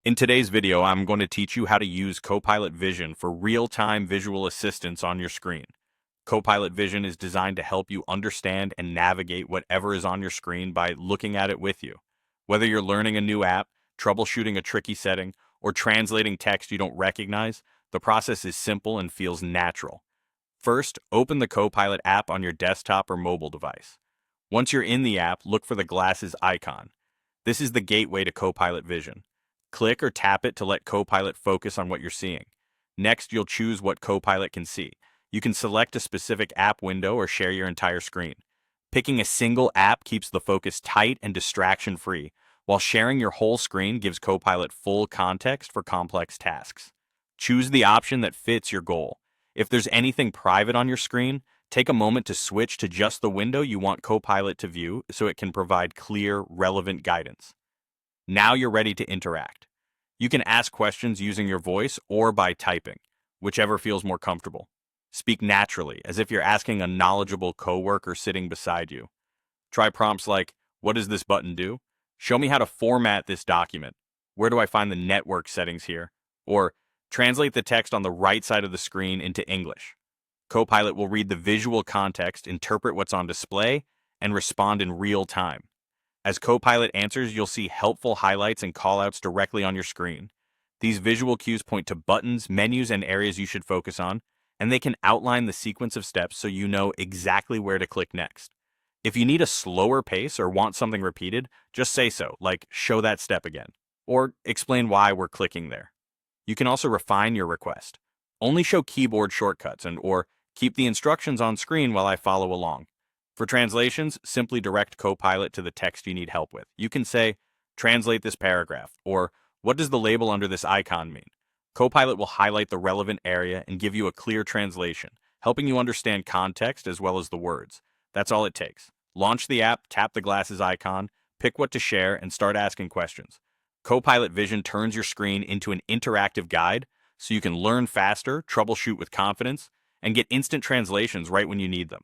In today's video, I'm going to teach you how to use Copilot Vision for real-time visual assistance on your screen. Copilot Vision is designed to help you understand and navigate whatever is on your screen by looking at it with you. Whether you're learning a new app, troubleshooting a tricky setting, or translating text you don't recognize, the process is simple and feels natural. First, open the Copilot app on your desktop or mobile device. Once you're in the app, look for the glasses icon. This is the gateway to Copilot Vision. Click or tap it to let Copilot focus on what you're seeing. Next, you'll choose what Copilot can see. You can select a specific app window or share your entire screen. Picking a single app keeps the focus tight and distraction-free, while sharing your whole screen gives Copilot full context for complex tasks. Choose the option that fits your goal. If there's anything private on your screen, take a moment to switch to just the window you want Copilot to view so it can provide clear, relevant guidance. Now you're ready to interact. You can ask questions using your voice or by typing, whichever feels more comfortable. Speak naturally, as if you're asking a knowledgeable coworker sitting beside you. Try prompts like, "What does this button do? Show me how to format this document. Where do I find the network settings here?" Or, "Translate the text on the right side of the screen into English." Copilot will read the visual context, interpret what's on display, and respond in real time. As Copilot answers, you'll see helpful highlights and callouts directly on your screen. These visual cues point to buttons, menus, and areas you should focus on, and they can outline the sequence of steps so you know exactly where to click next. If you need a slower pace or want something repeated, just say so, like "show that step again," or explain why we're clicking there. You can also refine your request. Only show keyboard shortcuts or keep the instructions on screen while I follow along. For translations, simply direct Copilot to the text you need help with. You can say, "Translate this paragraph," or "What does the label under this icon mean?" Copilot will highlight the relevant area and give you a clear translation, helping you understand context as well as the words. That's all it takes. Launch the app, tap the glasses icon, pick what to share, and start asking questions. Copilot Vision turns your screen into an interactive guide so you can learn faster, troubleshoot with confidence, and get instant translations right when you need them.